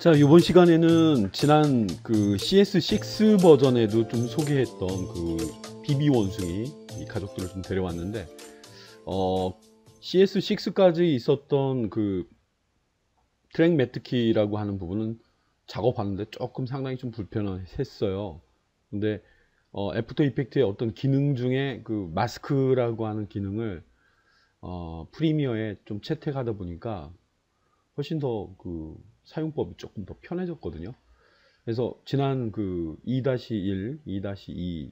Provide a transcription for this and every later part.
자, 이번 시간에는 지난 그 CS6 버전에도 좀 소개했던 그 BB 원숭이 이 가족들을 좀 데려왔는데, CS6까지 있었던 그 트랙 매트키라고 하는 부분은 작업하는데 조금 상당히 좀 불편했어요. 근데 애프터 이펙트의 어떤 기능 중에 그 마스크라고 하는 기능을 프리미어에 좀 채택하다 보니까 훨씬 더 그 사용법이 조금 더 편해졌거든요. 그래서 지난 그 2-1, 2-2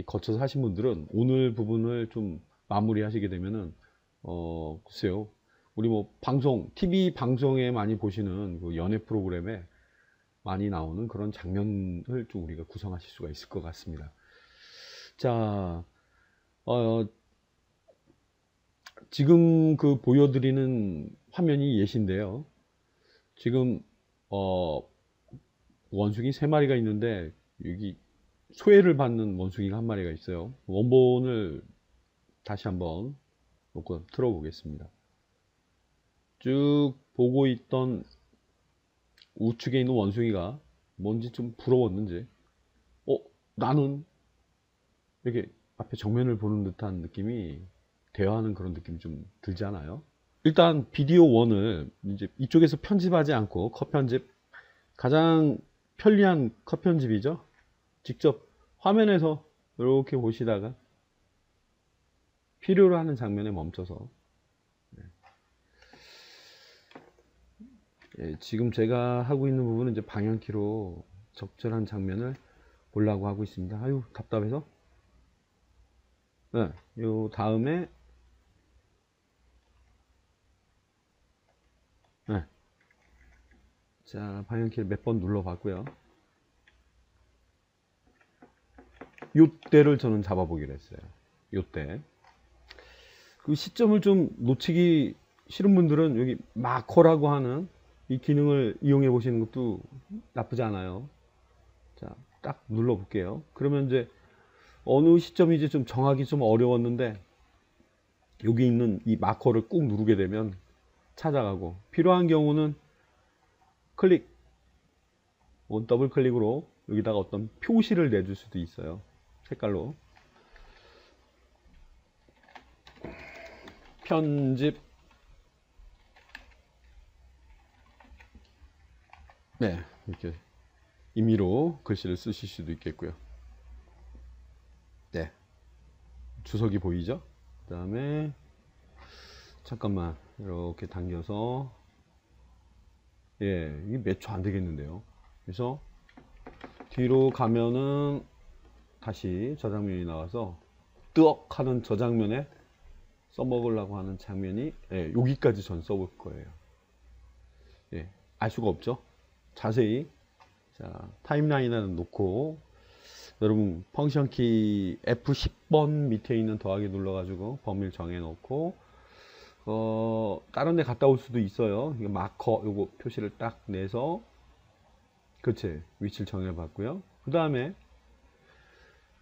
거쳐서 하신 분들은 오늘 부분을 좀 마무리 하시게 되면은 글쎄요, 우리 뭐 방송, TV 방송에 많이 보시는 그 연애 프로그램에 많이 나오는 그런 장면을 좀 우리가 구성하실 수가 있을 것 같습니다. 자, 지금 그 보여드리는 화면이 예시인데요. 지금 원숭이 3마리가 있는데 여기 소외를 받는 원숭이가 1마리가 있어요. 원본을 다시 한번 놓고 틀어 보겠습니다. 쭉 보고 있던 우측에 있는 원숭이가 뭔지 좀 부러웠는지 나는 이렇게 앞에 정면을 보는 듯한 느낌이, 대화하는 그런 느낌이 좀 들지 않아요? 일단 비디오 1을 이제 이쪽에서 편집하지 않고 컷 편집, 가장 편리한 컷 편집이죠. 직접 화면에서 이렇게 보시다가 필요로 하는 장면에 멈춰서, 지금 제가 하고 있는 부분은 이제 방향키로 적절한 장면을 보려고 하고 있습니다. 아유, 답답해서. 네, 요 다음에 자, 방향키를 몇 번 눌러 봤고요. 요때를 저는 잡아보기로 했어요. 요때. 그 시점을 좀 놓치기 싫은 분들은 여기 마커라고 하는 이 기능을 이용해 보시는 것도 나쁘지 않아요. 자, 딱 눌러 볼게요. 그러면 이제 어느 시점이 이제 좀 정하기 좀 어려웠는데, 여기 있는 이 마커를 꾹 누르게 되면 찾아가고, 필요한 경우는 클릭, 혹은 더블 클릭으로 여기다가 어떤 표시를 내줄 수도 있어요. 색깔로. 편집. 네, 이렇게 임의로 글씨를 쓰실 수도 있겠고요. 네, 주석이 보이죠? 그 다음에 잠깐만 이렇게 당겨서, 이게 몇 초 안 되겠는데요. 그래서 뒤로 가면은 다시 저 장면이 나와서 뜨억 하는 저 장면에 써먹으려고 하는 장면이, 여기까지 전 써볼 거예요. 알 수가 없죠. 자세히. 자, 타임라인을 놓고, 여러분 펑션 키 F10번 밑에 있는 더하기 눌러가지고 범위를 정해 놓고, 다른 데 갔다 올 수도 있어요. 이거 마커 요거 표시를 딱 내서, 그치, 위치를 정해 봤고요. 그 다음에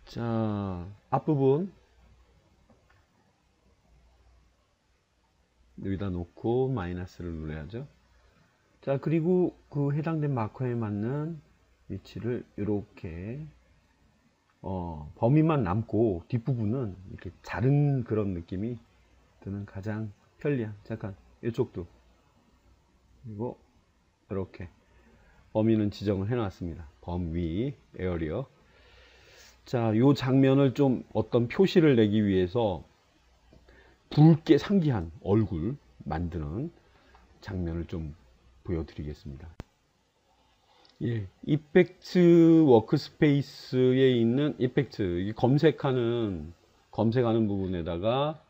자, 앞부분 여기다 놓고 마이너스를 눌러야죠. 자, 그리고 그 해당된 마커에 맞는 위치를 이렇게 범위만 남고 뒷부분은 이렇게 자른 그런 느낌이 드는 가장 편리한, 잠깐 이쪽도, 그리고 이렇게 범위는 지정을 해 놨습니다. 범위 에어리어. 자, 요 장면을 좀 어떤 표시를 내기 위해서 붉게 상기한 얼굴 만드는 장면을 좀 보여드리겠습니다. 이펙트 워크스페이스에 있는 이펙트, 검색하는 부분에다가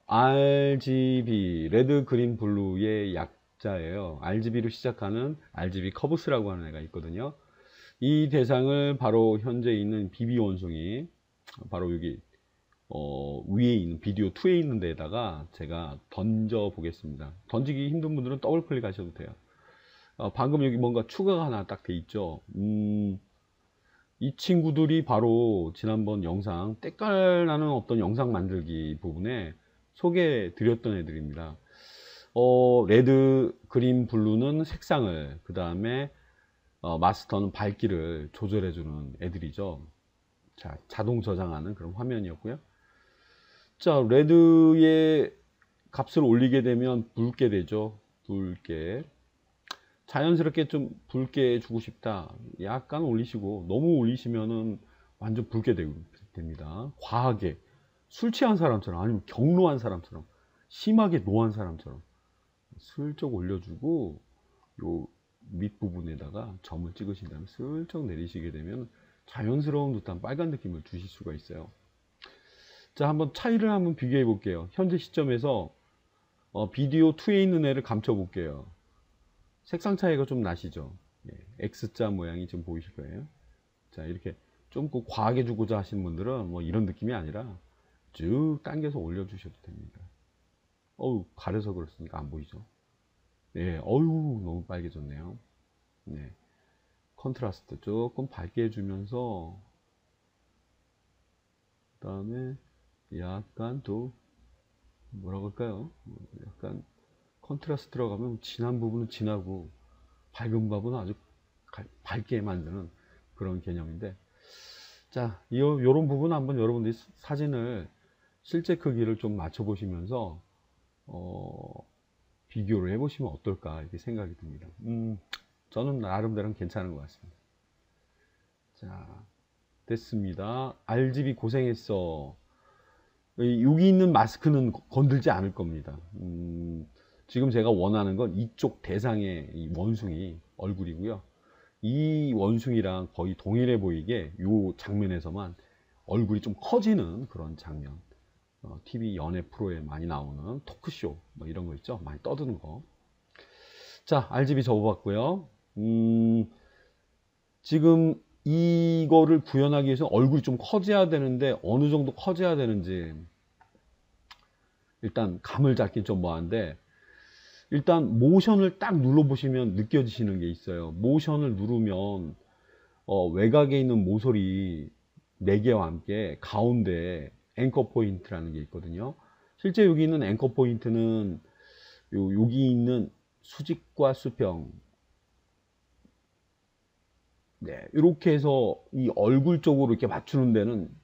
RGB, 레드, 그린, 블루의 약자예요. RGB로 시작하는 RGB 커브스라고 하는 애가 있거든요. 이 대상을 바로 현재 있는 BB 원숭이, 바로 여기 위에 있는 비디오 2에 있는 데다가 제가 던져 보겠습니다. 던지기 힘든 분들은 더블 클릭 하셔도 돼요. 방금 여기 뭔가 추가가 하나 딱 돼 있죠. 이 친구들이 바로 지난번 영상, 때깔 나는 어떤 영상 만들기 부분에 소개해 드렸던 애들입니다. 레드, 그린, 블루는 색상을, 그 다음에 마스터는 밝기를 조절해주는 애들이죠. 자, 자동 저장하는 그런 화면이었고요. 자, 레드의 값을 올리게 되면 붉게 되죠. 붉게. 자연스럽게 좀 붉게 주고 싶다. 약간 올리시고, 너무 올리시면은 완전 붉게 됩니다. 과하게. 술 취한 사람처럼, 아니면 경로한 사람처럼, 심하게 노한 사람처럼 슬쩍 올려주고, 요 밑부분에다가 점을 찍으신 다음에 슬쩍 내리시게 되면 자연스러운 듯한 빨간 느낌을 주실 수가 있어요. 자, 한번 차이를 한번 비교해 볼게요. 현재 시점에서 비디오 2에 있는 애를 감춰 볼게요. 색상 차이가 좀 나시죠? 예, X자 모양이 지금 보이실 거예요. 자, 이렇게 좀 과하게 주고자 하시는 분들은 뭐 이런 느낌이 아니라 쭉 당겨서 올려주셔도 됩니다. 어우, 가려서 그렇습니까? 안 보이죠? 네, 어유 너무 빨개졌네요. 네, 컨트라스트 조금 밝게 해주면서 그 다음에 약간 또 뭐라고 할까요? 약간 컨트라스트 들어가면 진한 부분은 진하고 밝은 부분은 아주 밝게 만드는 그런 개념인데, 자, 요런 부분 한번 여러분들이 사진을 실제 크기를 좀 맞춰 보시면서 비교를 해 보시면 어떨까 이렇게 생각이 듭니다. 저는 나름대로 괜찮은 것 같습니다. 자, 됐습니다. RGB 고생했어. 여기 있는 마스크는 건들지 않을 겁니다. 지금 제가 원하는 건 이쪽 대상의 이 원숭이 얼굴이고요. 이 원숭이랑 거의 동일해 보이게 이 장면에서만 얼굴이 좀 커지는 그런 장면. TV 연예 프로에 많이 나오는 토크쇼 뭐 이런 거 있죠. 많이 떠드는 거. 자, RGB 접어봤고요. 지금 이거를 구현하기 위해서 얼굴이 좀 커져야 되는데 어느 정도 커져야 되는지 일단 감을 잡긴 좀 뭐한데, 일단 모션을 딱 눌러보시면 느껴지시는 게 있어요. 모션을 누르면 외곽에 있는 모서리 4개와 함께 가운데 앵커 포인트라는 게 있거든요. 실제 여기 있는 앵커 포인트는 여기 있는 수직과 수평, 네, 이렇게 해서 이 얼굴 쪽으로 이렇게 맞추는 데는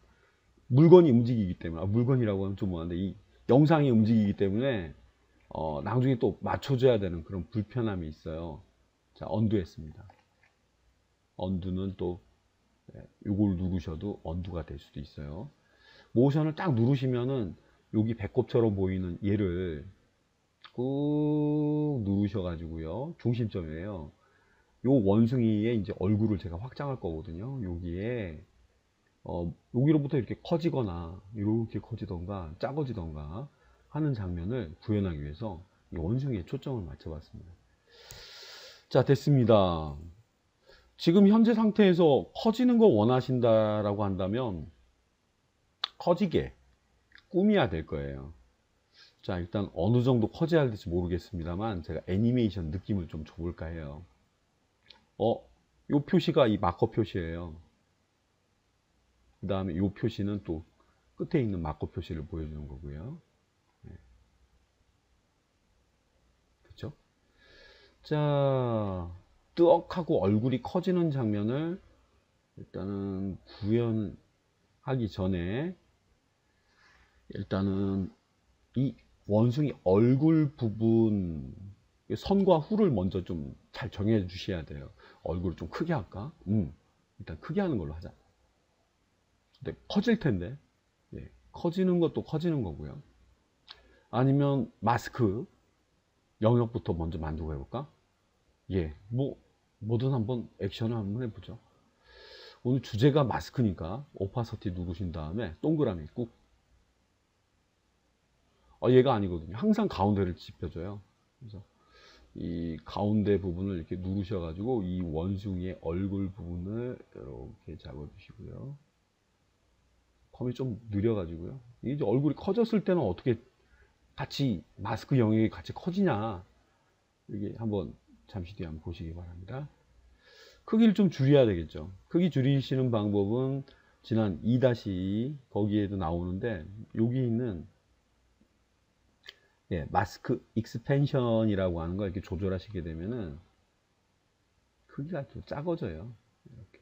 물건이 움직이기 때문에, 물건이라고 하면 좀 뭐한데, 이 영상이 움직이기 때문에 나중에 또 맞춰줘야 되는 그런 불편함이 있어요. 자, 언두했습니다. 언두는 또 이걸 누르셔도 언두가 될 수도 있어요. 모션을 딱 누르시면은 여기 배꼽처럼 보이는 얘를 꾹 누르셔가지고요. 중심점이에요. 요 원숭이의 이제 얼굴을 제가 확장할 거거든요. 여기에 여기로부터 이렇게 커지거나 이렇게 커지던가 작아지던가 하는 장면을 구현하기 위해서 이 원숭이에 초점을 맞춰봤습니다. 자, 됐습니다. 지금 현재 상태에서 커지는 거 원하신다라고 한다면 커지게 꾸며야 될 거예요. 자, 일단 어느 정도 커져야 될지 모르겠습니다만 제가 애니메이션 느낌을 좀 줘볼까 해요. 요 표시가 이 마커 표시예요. 그 다음에 요 표시는 또 끝에 있는 마커 표시를 보여주는 거고요. 네. 그렇죠? 자, 뜨억하고 얼굴이 커지는 장면을 일단은 구현하기 전에 일단은 이 원숭이 얼굴 부분 선과 후를 먼저 좀 잘 정해 주셔야 돼요. 얼굴을 좀 크게 할까? 일단 크게 하는 걸로 하자. 근데 커질 텐데, 예, 커지는 것도 커지는 거고요. 아니면 마스크 영역부터 먼저 만들고 해볼까? 예, 뭐든 한번 액션을 한번 해보죠. 오늘 주제가 마스크니까 오파서티 누르신 다음에 동그라미 꾹. 얘가 아니거든요. 항상 가운데를 짚혀줘요. 그래서 이 가운데 부분을 이렇게 누르셔가지고 이 원숭이의 얼굴 부분을 이렇게 잡아주시고요. 컴이 좀 느려가지고요. 이제 얼굴이 커졌을 때는 어떻게 같이 마스크 영역이 같이 커지냐, 이게 한번 잠시 뒤에 한번 보시기 바랍니다. 크기를 좀 줄여야 되겠죠. 크기 줄이시는 방법은 지난 2-2 거기에도 나오는데 여기 있는 예, 마스크 익스펜션이라고 하는 걸 이렇게 조절하시게 되면은 크기가 좀 작아져요. 이렇게.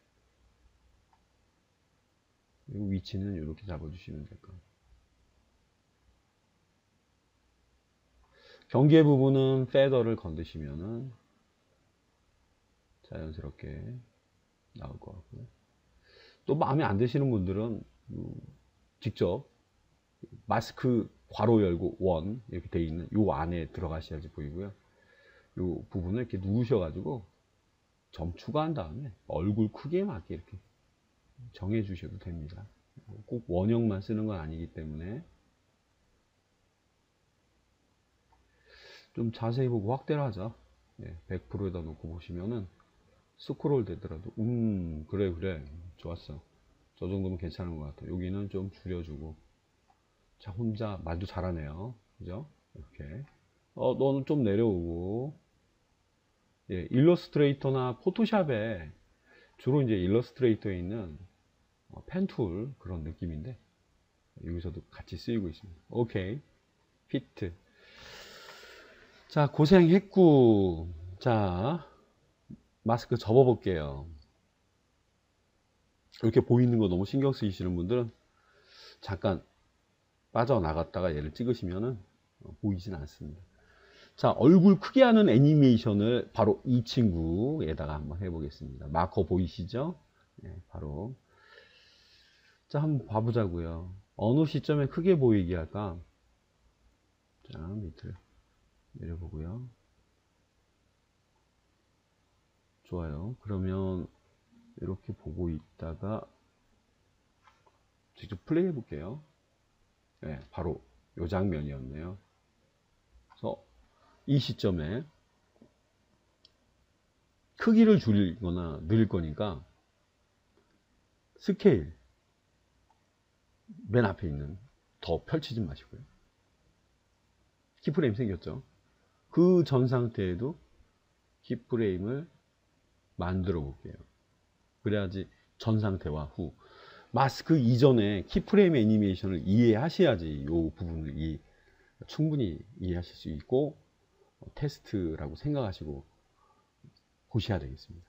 그리고 위치는 이렇게 잡아주시면 될 거예요. 경계 부분은 페더를 건드시면은 자연스럽게 나올 것 같고요. 또 마음에 안 드시는 분들은 직접 마스크 괄호 열고 원 이렇게 돼 있는 요 안에 들어가셔야지 보이고요. 요 부분을 이렇게 누우셔 가지고 점 추가한 다음에 얼굴 크기에 맞게 이렇게 정해 주셔도 됩니다. 꼭 원형만 쓰는 건 아니기 때문에 좀 자세히 보고 확대를 하자. 100%에다 놓고 보시면은 스크롤 되더라도 그래 좋았어. 저 정도면 괜찮은 것 같아. 여기는 좀 줄여주고. 자, 혼자 말도 잘하네요. 그죠? 이렇게. 너는 좀 내려오고. 예, 일러스트레이터나 포토샵에 주로 이제 일러스트레이터에 있는 펜툴 그런 느낌인데 여기서도 같이 쓰이고 있습니다. 오케이. 피트. 자, 고생했고. 자, 마스크 접어 볼게요. 이렇게 보이는 거 너무 신경 쓰이시는 분들은 잠깐 빠져나갔다가 얘를 찍으시면은 보이진 않습니다. 자, 얼굴 크게 하는 애니메이션을 바로 이 친구에다가 한번 해보겠습니다. 마커 보이시죠? 네, 바로. 자, 한번 봐보자고요. 어느 시점에 크게 보이게 할까? 자, 밑을 내려보고요. 좋아요. 그러면 이렇게 보고 있다가 직접 플레이 해볼게요. 네, 바로 이 장면이었네요. 그래서 이 시점에 크기를 줄이거나 늘릴 거니까 스케일 맨 앞에 있는 더 펼치지 마시고요. 키프레임 생겼죠? 그 전 상태에도 키프레임을 만들어 볼게요. 그래야지 전 상태와 후 마스크 이전에 키프레임 애니메이션을 이해하셔야지 이 부분을 충분히 이해하실 수 있고 테스트라고 생각하시고 보셔야 되겠습니다.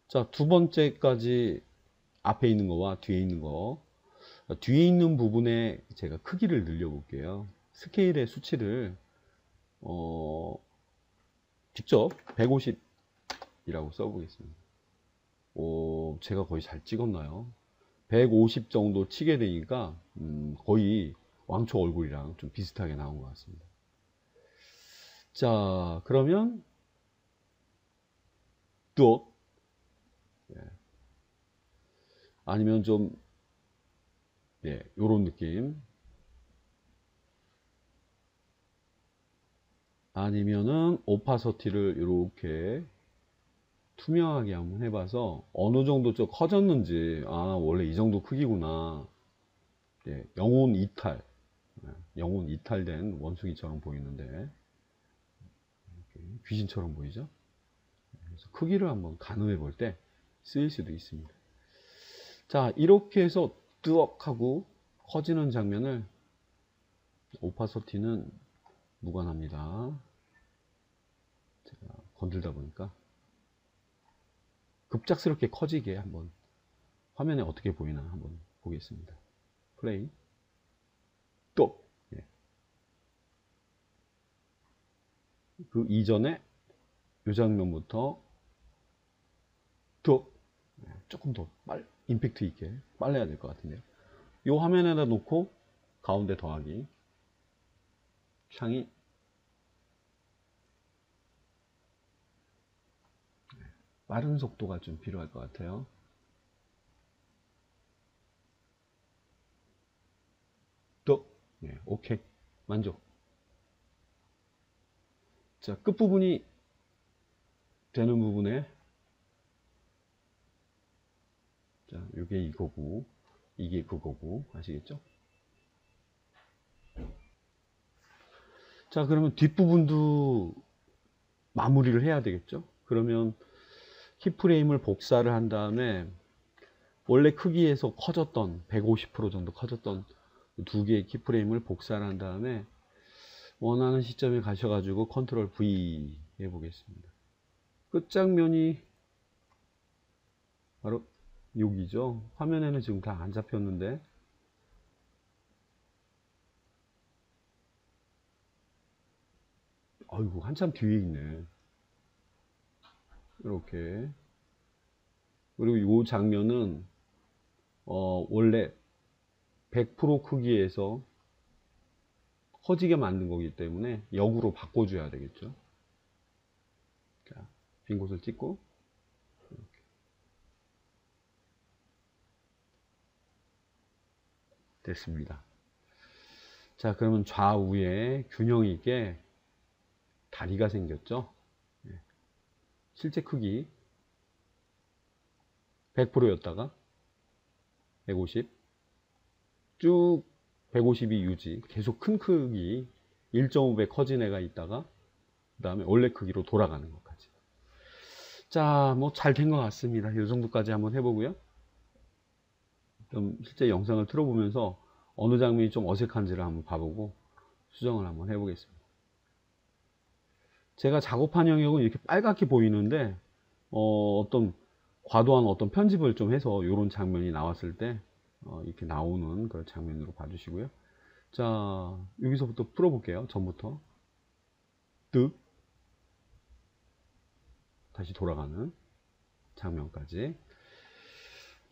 자, 두 번째까지 앞에 있는 거와 뒤에 있는 거, 뒤에 있는 부분에 제가 크기를 늘려 볼게요. 스케일의 수치를 직접 150이라고 써보겠습니다. 제가 거의 잘 찍었나요? 150 정도 치게 되니까 거의 왕초 얼굴이랑 좀 비슷하게 나온 것 같습니다. 자, 그러면 또 아니면 좀 요런 느낌, 아니면은 오파서티를 이렇게 투명하게 한번 해봐서 어느 정도 좀 커졌는지, 원래 이 정도 크기구나. 영혼 이탈, 영혼 이탈된 원숭이처럼 보이는데 귀신처럼 보이죠? 그래서 크기를 한번 가늠해 볼 때 쓰일 수도 있습니다. 자, 이렇게 해서 뜨억하고 커지는 장면을 오파서티는 무관합니다. 제가 건들다 보니까 급작스럽게 커지게 한번 화면에 어떻게 보이나 한번 보겠습니다. 플레이. 또 그 이전에 이 장면부터 또 조금 더 임팩트 있게 빨라야 될 것 같은데요. 이 화면에다 놓고 가운데 더하기 창이 빠른 속도가 좀 필요할 것 같아요. 또 오케이, 만족. 자, 끝부분이 되는 부분에 자, 이게 이거고 이게 그거고 아시겠죠? 자, 그러면 뒷부분도 마무리를 해야 되겠죠? 그러면 키프레임을 복사를 한 다음에 원래 크기에서 커졌던 150% 정도 커졌던 두 개의 키프레임을 복사를 한 다음에 원하는 시점에 가셔가지고 컨트롤 V 해보겠습니다. 끝장면이 바로 여기죠. 화면에는 지금 다 안 잡혔는데, 아이고 한참 뒤에 있네. 이렇게. 그리고 이 장면은 원래 100% 크기에서 커지게 만든 거기 때문에 역으로 바꿔줘야 되겠죠. 자, 빈 곳을 찍고 이렇게. 됐습니다. 자, 그러면 좌우에 균형 있게 다리가 생겼죠. 실제 크기 100%였다가 150, 쭉 152 유지, 계속 큰 크기 1.5배 커진 애가 있다가 그 다음에 원래 크기로 돌아가는 것까지. 자, 뭐 잘 된 것 같습니다. 이 정도까지 한번 해보고요. 좀 실제 영상을 틀어보면서 어느 장면이 좀 어색한지를 한번 봐보고 수정을 한번 해보겠습니다. 제가 작업한 영역은 이렇게 빨갛게 보이는데 어떤 과도한 어떤 편집을 좀 해서 이런 장면이 나왔을 때 이렇게 나오는 그런 장면으로 봐주시고요. 자, 여기서부터 풀어볼게요. 전부터 뜩 다시 돌아가는 장면까지.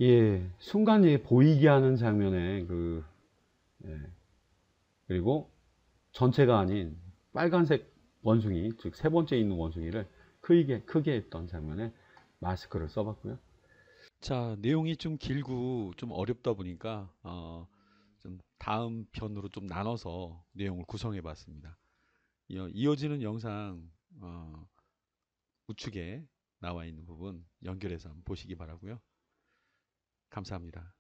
예, 순간에 보이게 하는 장면에 그리고 전체가 아닌 빨간색 원숭이, 즉 세 번째 있는 원숭이를 크게 했던 장면에 마스크를 써봤고요. 자, 내용이 좀 길고 좀 어렵다 보니까 좀 다음 편으로 좀 나눠서 내용을 구성해 봤습니다. 이어지는 영상 우측에 나와 있는 부분 연결해서 한번 보시기 바라고요. 감사합니다.